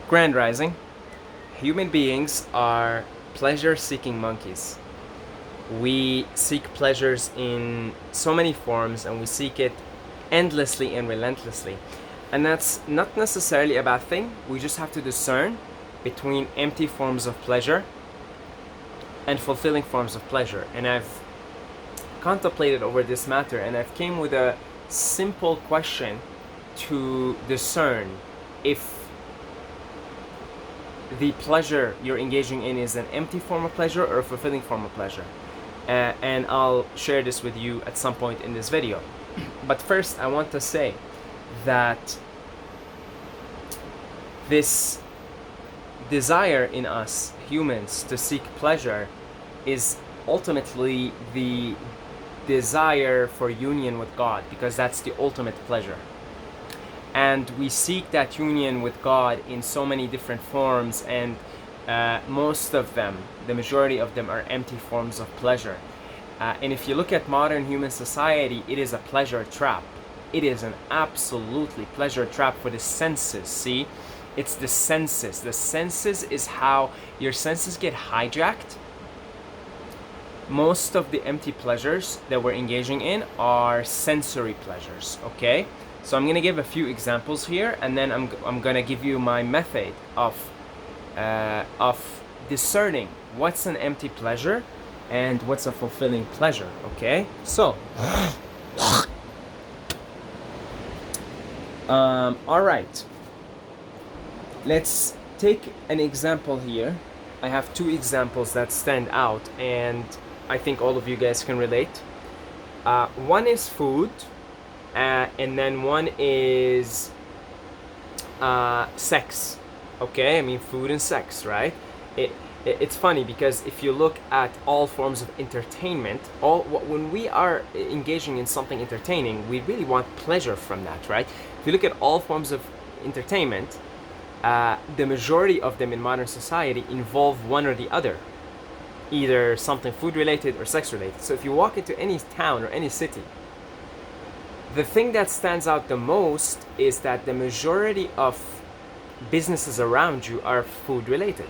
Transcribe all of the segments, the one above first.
Grand Rising. Human beings are pleasure-seeking monkeys. We seek pleasures in so many forms, and we seek it endlessly and relentlessly. And that's not necessarily a bad thing. We just have to discern between empty forms of pleasure and fulfilling forms of pleasure. And I've contemplated over this matter, and I've came with a simple question to discern if the pleasure you're engaging in is an empty form of pleasure or a fulfilling form of pleasure. And I'll share this with you at some point in this video. But first, I want to say that this desire in us humans to seek pleasure is ultimately the desire for union with God, because that's the ultimate pleasure. And we seek that union with God in so many different forms, and most of them, the majority of them, are empty forms of pleasure. And if you look at modern human society, it is a pleasure trap. It is an absolutely pleasure trap for the senses. See, it's the senses. The senses is how your senses get hijacked. Most of the empty pleasures that we're engaging in are sensory pleasures, okay? So I'm gonna give a few examples here, and then I'm gonna give you my method of discerning what's an empty pleasure and what's a fulfilling pleasure, okay? So, all right. Let's take an example here. I have two examples that stand out, and I think all of you guys can relate. One is food, and then one is sex. Okay, I mean food and sex, right? It's funny because if you look at all forms of entertainment, when we are engaging in something entertaining, we really want pleasure from that, right? If you look at all forms of entertainment, the majority of them in modern society involve one or the other, either something food related or sex related. So if you walk into any town or any city, the thing that stands out the most is that the majority of businesses around you are food related.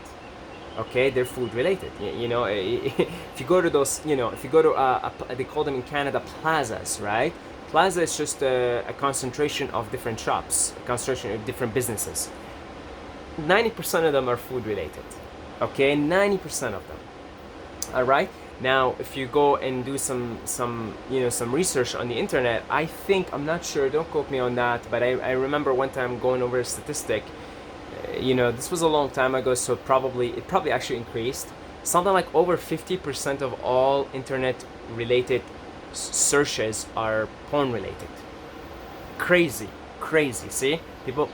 Okay, they're food related. You know, if you go to those, you know, if you go to they call them in Canada plazas, right? Plaza is just a concentration of different shops, a concentration of different businesses. 90% of them are food related. Okay, 90% of them. All right. Now, if you go and do some research on the internet, I think, I'm not sure, don't quote me on that, but I remember one time going over a statistic. This was a long time ago, so it probably actually increased. Something like over 50% of all internet related searches are porn related. Crazy. See,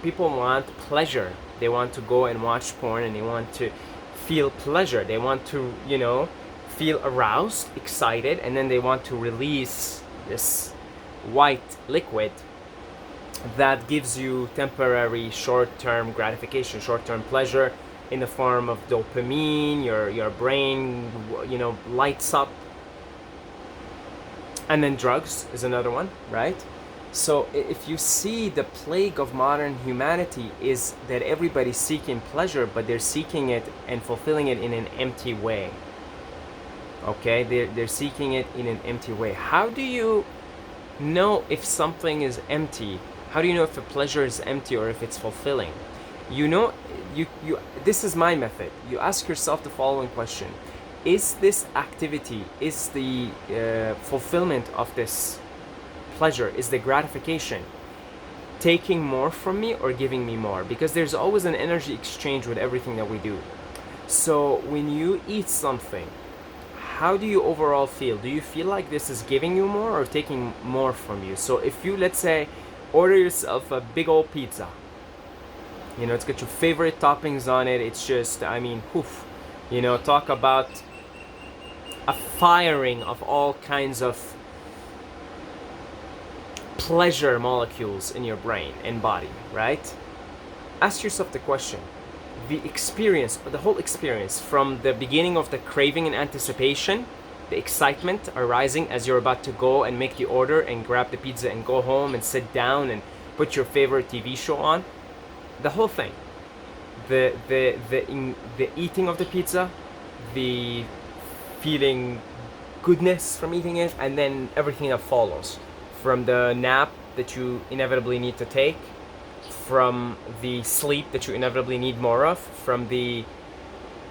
people want pleasure. They want to go and watch porn, and they want to feel pleasure. They want to feel aroused, excited, and then they want to release this white liquid that gives you temporary short-term gratification, short-term pleasure in the form of dopamine. Your brain lights up. And then drugs is another one, right? So if you see, the plague of modern humanity is that everybody's seeking pleasure, but they're seeking it and fulfilling it in an empty way. Okay, they're seeking it in an empty way. How do you know if something is empty? How do you know if a pleasure is empty or if it's fulfilling? This is my method. You ask yourself the following question: is this activity, is the fulfillment of this pleasure, is the gratification taking more from me or giving me more? Because there's always an energy exchange with everything that we do. So when you eat something, how do you overall feel? Do you feel like this is giving you more or taking more from you? So if you, let's say, order yourself a big old pizza, it's got your favorite toppings on it, it's just, poof, talk about a firing of all kinds of pleasure molecules in your brain and body, right? Ask yourself the question: the experience, the whole experience, from the beginning of the craving and anticipation, the excitement arising as you're about to go and make the order and grab the pizza and go home and sit down and put your favorite TV show on, the whole thing. the eating of the pizza, the feeling goodness from eating it, and then everything that follows, from the nap that you inevitably need to take, from the sleep that you inevitably need more of, from the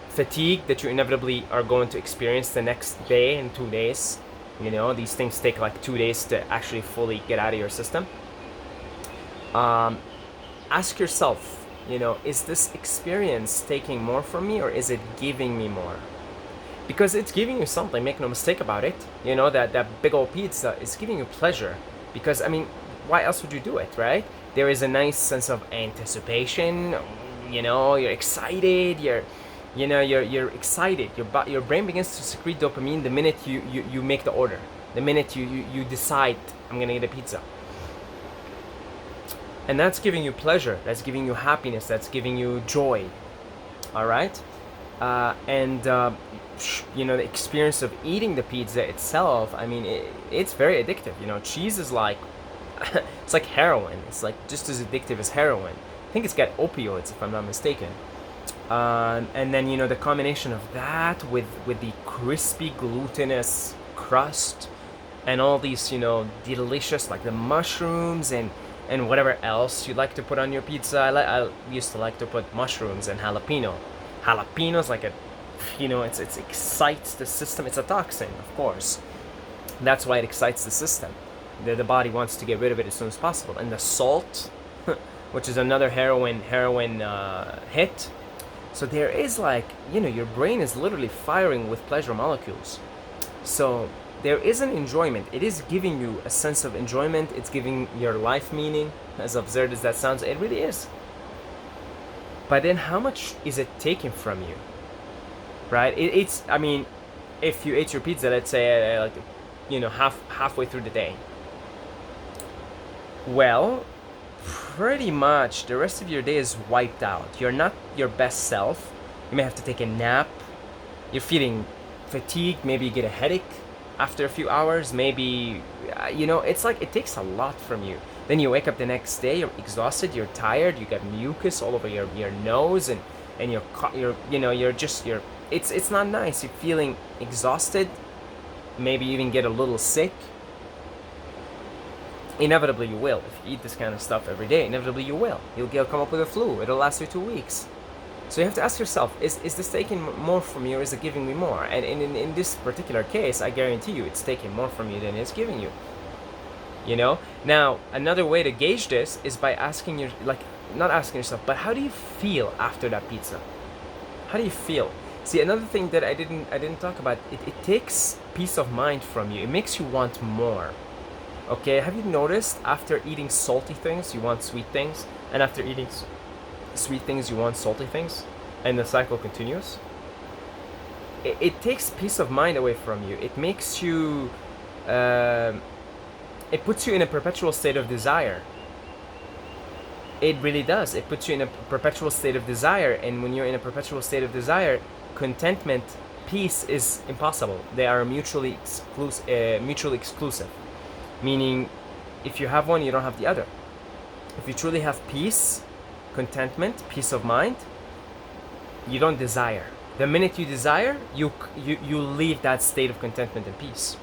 fatigue that you inevitably are going to experience the next day and 2 days. You know, these things take like 2 days to actually fully get out of your system. Ask yourself, you know, is this experience taking more from me, or is it giving me more? Because it's giving you something, make no mistake about it. You know, that big old pizza is giving you pleasure. Because, I mean, why else would you do it, right? There is a nice sense of anticipation. You know, you're excited. You're excited. Your brain begins to secrete dopamine the minute you make the order. The minute you decide, I'm gonna get a pizza. And that's giving you pleasure. That's giving you happiness. That's giving you joy. All right. You know, the experience of eating the pizza itself, I mean, it's very addictive. You know, cheese is like, it's like heroin. It's like just as addictive as heroin. I think it's got opioids, if I'm not mistaken. And then, you know, the combination of that with the crispy glutinous crust and all these, you know, delicious, like the mushrooms and whatever else you like to put on your pizza. I used to like to put mushrooms and jalapeno. Jalapeno's like a, you know, it excites the system. It's a toxin, of course. That's why it excites the system. The body wants to get rid of it as soon as possible. And the salt, which is another heroin hit. So there is, like, you know, your brain is literally firing with pleasure molecules. So there is an enjoyment. It is giving you a sense of enjoyment. It's giving your life meaning, as absurd as that sounds. It really is. But then how much is it taking from you? Right? It's, I mean, if you ate your pizza, let's say, like, you know, halfway through the day. Well, pretty much the rest of your day is wiped out. You're not your best self. You may have to take a nap. You're feeling fatigued. Maybe you get a headache after a few hours. Maybe, you know, it's like it takes a lot from you. Then you wake up the next day, you're exhausted, you're tired, you got mucus all over your nose, and it's not nice. You're feeling exhausted, maybe even get a little sick. Inevitably you will. If you eat this kind of stuff every day, inevitably you will. You'll come up with a flu. It'll last you 2 weeks. So you have to ask yourself, is this taking more from you, or is it giving me more? And in this particular case, I guarantee you it's taking more from you than it's giving you. You know? Now, another way to gauge this is by asking not asking yourself, but how do you feel after that pizza? How do you feel? See, another thing that I didn't talk about, it takes peace of mind from you. It makes you want more. Okay, have you noticed after eating salty things, you want sweet things, and after eating sweet things, you want salty things, and the cycle continues? It takes peace of mind away from you. It makes you, it puts you in a perpetual state of desire. It really does. It puts you in a perpetual state of desire, and when you're in a perpetual state of desire, contentment, peace is impossible. They are mutually exclusive. Meaning, if you have one, you don't have the other. If you truly have peace, contentment, peace of mind, you don't desire. The minute you desire, you leave that state of contentment and peace.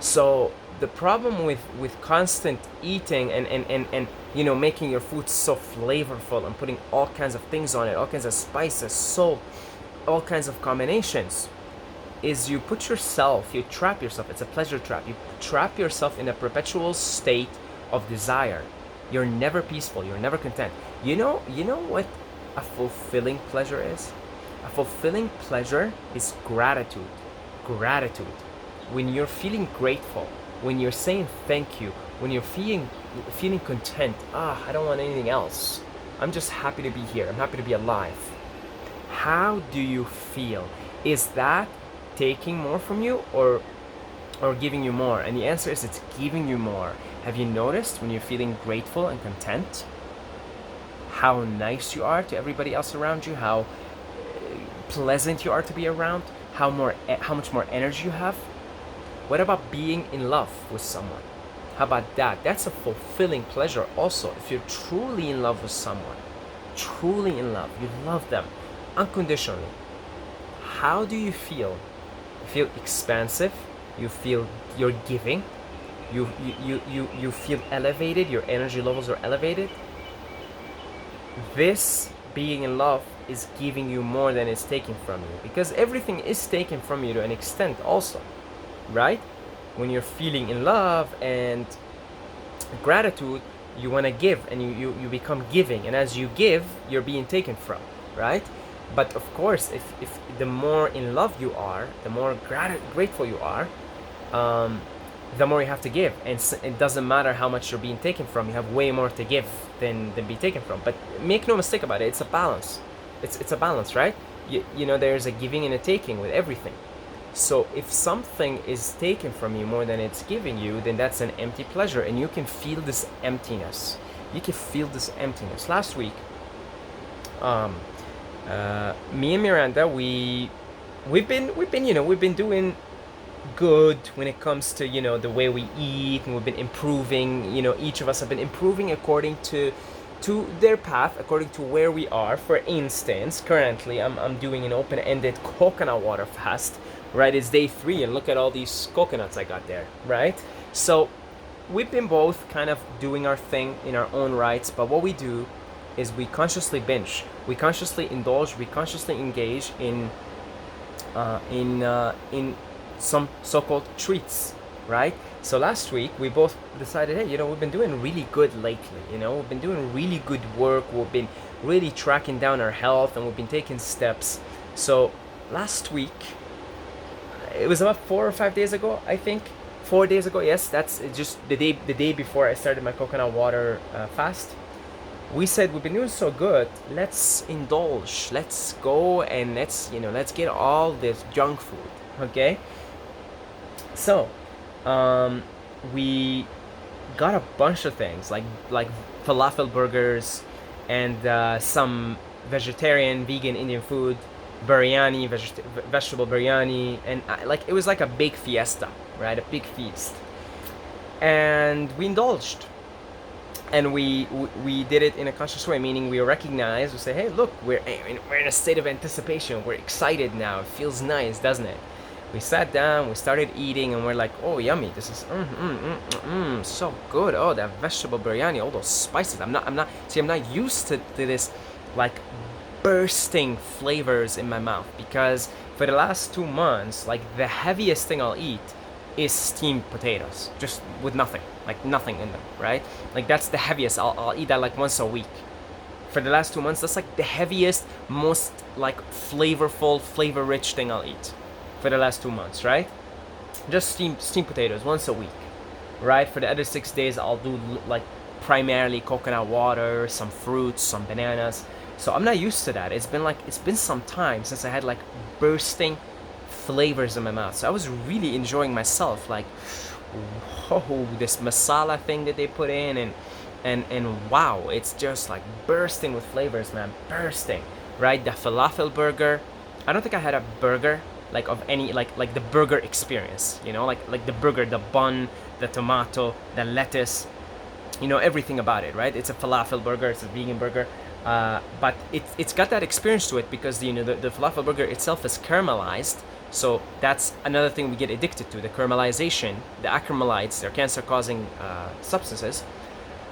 So the problem with constant eating and you know, making your food so flavorful and putting all kinds of things on it, all kinds of spices, salt, all kinds of combinations, is you trap yourself. It's a pleasure trap. You trap yourself in a perpetual state of desire. You're never peaceful. You're never content. You know what a fulfilling pleasure is? A fulfilling pleasure is gratitude. Gratitude. When you're feeling grateful, when you're saying thank you, when you're feeling content, I don't want anything else. I'm just happy to be here. I'm happy to be alive. How do you feel? Is that taking more from you or giving you more? And the answer is it's giving you more. Have you noticed when you're feeling grateful and content how nice you are to everybody else around you, how pleasant you are to be around, how much more energy you have? What about being in love with someone? How about that? That's a fulfilling pleasure also, if you're truly in love with someone. truly in love, you love them unconditionally, how do you feel? You feel expansive, you feel you're giving, you feel elevated, your energy levels are elevated. This being in love is giving you more than it's taking from you, because everything is taken from you to an extent also, right? When you're feeling in love and gratitude, you want to give, and you become giving, and as you give, you're being taken from, right? But of course, if the more in love you are, the more grateful you are, the more you have to give, and it doesn't matter how much you're being taken from, you have way more to give than be taken from. But make no mistake about it, it's a balance. It's a balance, right? You know, there's a giving and a taking with everything. So if something is taken from you more than it's giving you, then that's an empty pleasure, and you can feel this emptiness. You can feel this emptiness. Last week, me and Miranda, we've been doing good when it comes to, you know, the way we eat, and we've been improving. You know, each of us have been improving according to their path, according to where we are. For instance, currently I'm doing an open-ended coconut water fast, right? It's day 3, and look at all these coconuts I got there, right? So we've been both kind of doing our thing in our own rights, but what we do is we consciously binge, we consciously indulge, we consciously engage in some so-called treats, right? So last week we both decided, hey, you know, we've been doing really good lately. You know, we've been doing really good work. We've been really tracking down our health, and we've been taking steps. So last week, it was about 4 or 5 days ago, I think. 4 days ago, yes, that's just the day before I started my coconut water fast. We said we've been doing so good, let's indulge, let's go and let's get all this junk food, okay? So we got a bunch of things like falafel burgers and some vegetarian, vegan Indian food, biryani, vegetable biryani, and it was like a big fiesta, right? A big feast, and we indulged. And we did it in a conscious way, meaning we recognize, we say, hey, look, we're in a state of anticipation. We're excited now. It feels nice, doesn't it? We sat down, we started eating, and we're like, oh, yummy. This is so good. Oh, that vegetable biryani, all those spices. I'm not used to this like bursting flavors in my mouth, because for the last 2 months, like the heaviest thing I'll eat is steamed potatoes, just with nothing in them, right? Like that's the heaviest. I'll eat that like once a week. For the last 2 months, that's like the heaviest, most like flavorful, flavor-rich thing I'll eat for the last 2 months, right? Just steamed potatoes once a week, right? For the other 6 days, I'll do like primarily coconut water, some fruits, some bananas. So I'm not used to that. It's been some time since I had like bursting flavors in my mouth. So I was really enjoying myself, like, whoa, this masala thing that they put in, and wow, it's just like bursting with flavors, man, bursting, right? The falafel burger, I don't think I had a burger like of any like the burger experience, you know, like the burger, the bun, the tomato, the lettuce, you know, everything about it, right? It's a falafel burger, it's a vegan burger, but it's got that experience to it because the falafel burger itself is caramelized. So that's another thing we get addicted to, the caramelization, the acromolites, they're cancer-causing substances.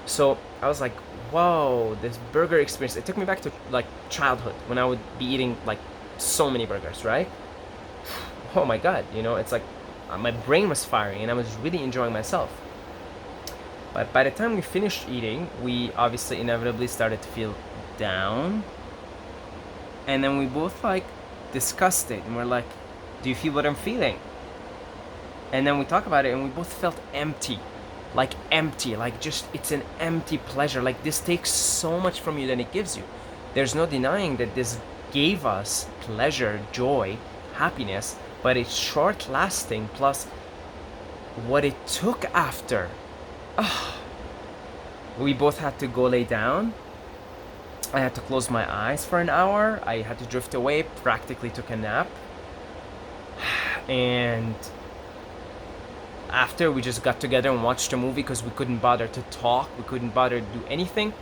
So I was like, whoa, this burger experience, it took me back to like childhood when I would be eating like so many burgers, right? Oh my God, you know, it's like my brain was firing and I was really enjoying myself. But by the time we finished eating, we obviously inevitably started to feel down. And then we both like discussed it and we're like, do you feel what I'm feeling? And then we talk about it and we both felt empty, like just it's an empty pleasure. Like this takes so much from you than it gives you. There's no denying that this gave us pleasure, joy, happiness, but it's short lasting, plus what it took after. We both had to go lay down. I had to close my eyes for an hour. I had to drift away, practically took a nap. And after, we just got together and watched a movie because we couldn't bother to talk, we couldn't bother to do anything.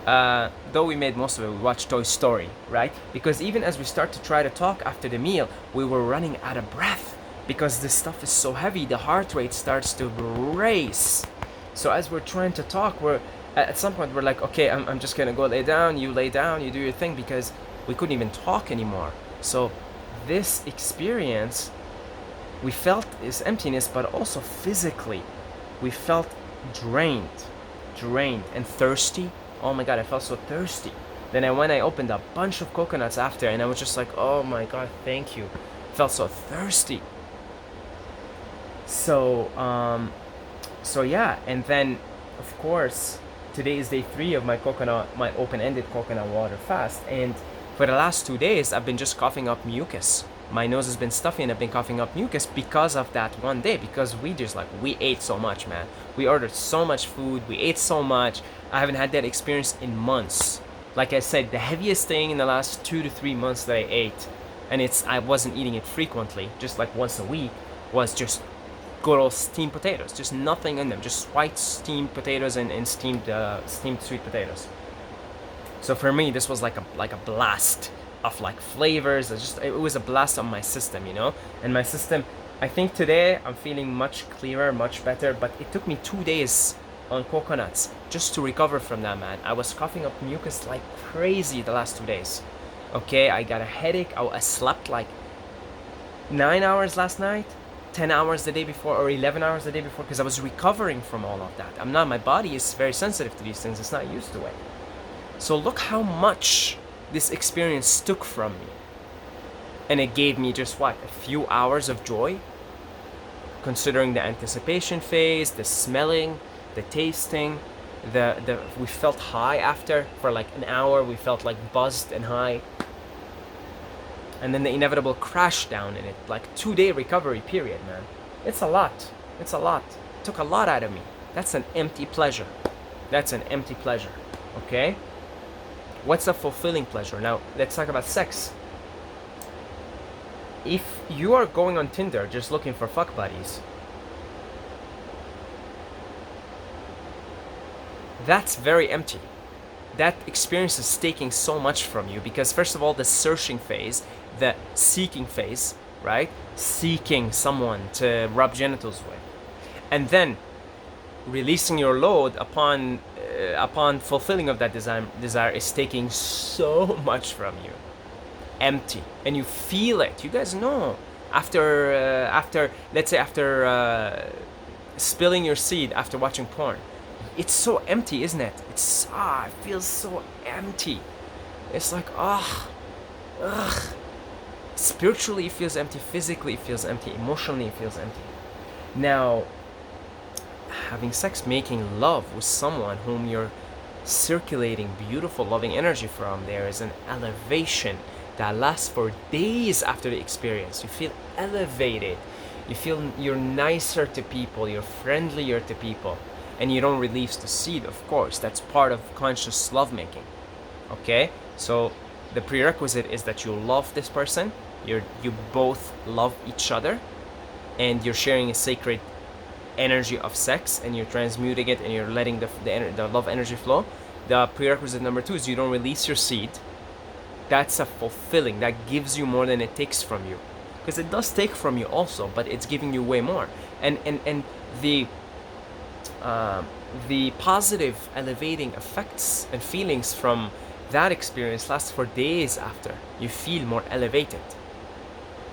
though we made most of it, we watched Toy Story, right? Because even as we start to try to talk after the meal, we were running out of breath because this stuff is so heavy, the heart rate starts to race. So as we're trying to talk, we're at some point we're like, okay, I'm just gonna go lay down, you do your thing, because we couldn't even talk anymore. So this experience, we felt this emptiness, but also physically, we felt drained and thirsty. Oh my god, I felt so thirsty. Then I opened a bunch of coconuts after, and I was just like, oh my god, thank you. I felt so thirsty. So yeah, and then of course today is day 3 of my open-ended coconut water fast, and for the last 2 days I've been just coughing up mucus. My nose has been stuffy and I've been coughing up mucus because of that one day, because we ate so much, man. We ordered so much food, we ate so much. I haven't had that experience in months. Like I said, the heaviest thing in the last 2 to 3 months that I ate, and I wasn't eating it frequently, just like once a week, was just good old steamed potatoes, just nothing in them, just white steamed potatoes and steamed sweet potatoes. So for me, this was like a blast of like flavors. It was a blast on my system, And my system, I think today I'm feeling much clearer, much better. But it took me 2 days on coconuts just to recover from that, man. I was coughing up mucus like crazy the last 2 days. Okay, I got a headache. I slept like 9 hours last night, 10 hours the day before, or 11 hours the day before, because I was recovering from all of that. My body is very sensitive to these things. It's not used to it. So look how much this experience took from me. And it gave me just a few hours of joy, considering the anticipation phase, the smelling, the tasting, we felt high after. For like an hour we felt like buzzed and high. And then the inevitable crash down in it, like 2-day recovery period, man. It's a lot. It took a lot out of me. That's an empty pleasure. Okay? What's a fulfilling pleasure? Now, let's talk about sex. If you are going on Tinder just looking for fuck buddies, that's very empty. That experience is taking so much from you, because first of all, the searching phase, the seeking phase, right? Seeking someone to rub genitals with. And then releasing your load upon fulfilling of that desire is taking so much from you. Empty. And you feel it. You guys know. After spilling your seed after watching porn, it's so empty, isn't it? It feels so empty. It's like, spiritually it feels empty, physically it feels empty, emotionally it feels empty. Now, having sex, making love with someone whom you're circulating beautiful, loving energy from, there is an elevation that lasts for days after the experience. You feel elevated. You feel you're nicer to people, you're friendlier to people, and you don't release the seed, of course. That's part of conscious lovemaking. Okay? So the prerequisite is that you love this person, you both love each other, and you're sharing a sacred energy of sex, and you're transmuting it, and you're letting the love energy flow. The prerequisite number 2 is you don't release your seed. That's a fulfilling. That gives you more than it takes from you, because it does take from you also, but it's giving you way more. And the positive elevating effects and feelings from that experience last for days after. You feel more elevated.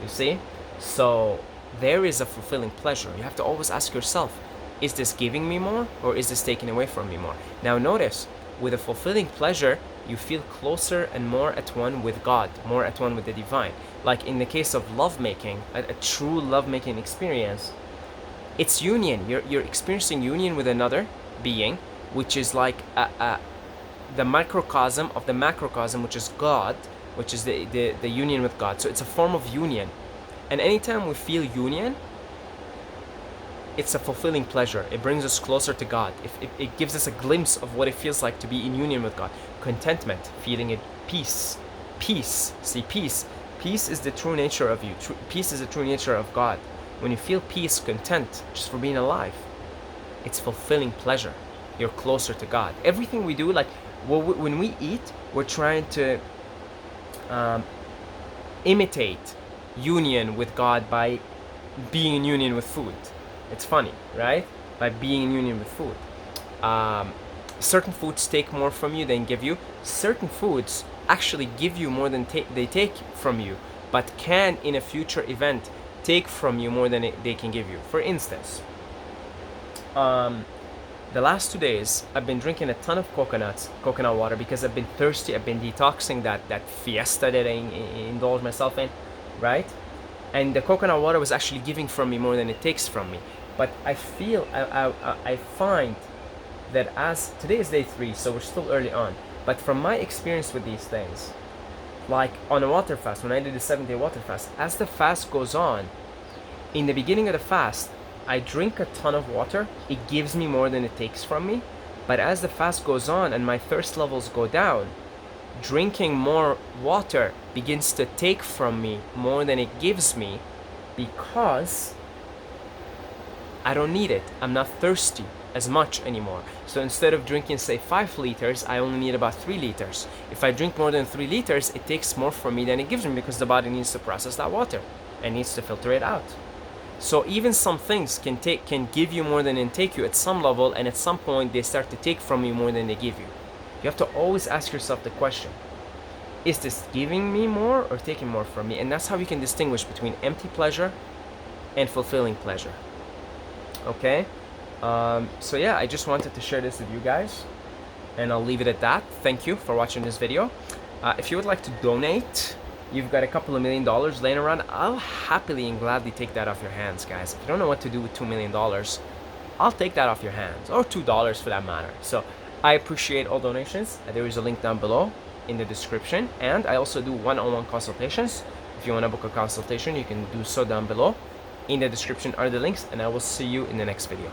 You see? So there is a fulfilling pleasure. You have to always ask yourself, is this giving me more, or is this taking away from me more? Now notice, with a fulfilling pleasure, you feel closer and more at one with God, more at one with the divine. Like in the case of lovemaking, a true lovemaking experience, it's union. You're experiencing union with another being, which is like the microcosm of the macrocosm, which is God, which is the union with God. So it's a form of union. And anytime we feel union, it's a fulfilling pleasure. It brings us closer to God. It gives us a glimpse of what it feels like to be in union with God. Contentment, feeling it, peace. See, peace is the true nature of you. Peace is the true nature of God. When you feel peace, content, just for being alive, it's fulfilling pleasure. You're closer to God. Everything we do, like when we eat, we're trying to imitate union with God by being in union with food. It's funny, right? By being in union with food. Certain foods take more from you than give you. Certain foods actually give you more than they take from you, but can in a future event take from you more than they can give you. For instance, the last 2 days I've been drinking a ton of coconut water because I've been thirsty. I've been detoxing that fiesta that I indulge myself in, right? And the coconut water was actually giving from me more than it takes from me. But I find that as today is day 3, so we're still early on, but from my experience with these things, like on a water fast, when I did a 7-day water fast, as the fast goes on, in the beginning of the fast, I drink a ton of water. It gives me more than it takes from me. But as the fast goes on and my thirst levels go down, drinking more water begins to take from me more than it gives me, because I don't need it. I'm not thirsty as much anymore. So instead of drinking, say, 5 liters, I only need about 3 liters. If I drink more than 3 liters, it takes more from me than it gives me, because the body needs to process that water and needs to filter it out. So even some things can give you more than they take you at some level, and at some point they start to take from you more than they give you. You have to always ask yourself the question, is this giving me more or taking more from me? And that's how you can distinguish between empty pleasure and fulfilling pleasure. Okay? So yeah, I just wanted to share this with you guys, and I'll leave it at that. Thank you for watching this video. If you would like to donate, you've got a couple of $1 million laying around, I'll happily and gladly take that off your hands, guys. If you don't know what to do with $2 million, I'll take that off your hands, or $2 for that matter. So I appreciate all donations. There is a link down below in the description, and I also do one-on-one consultations. If you want to book a consultation, you can do so down below. In the description are the links, and I will see you in the next video.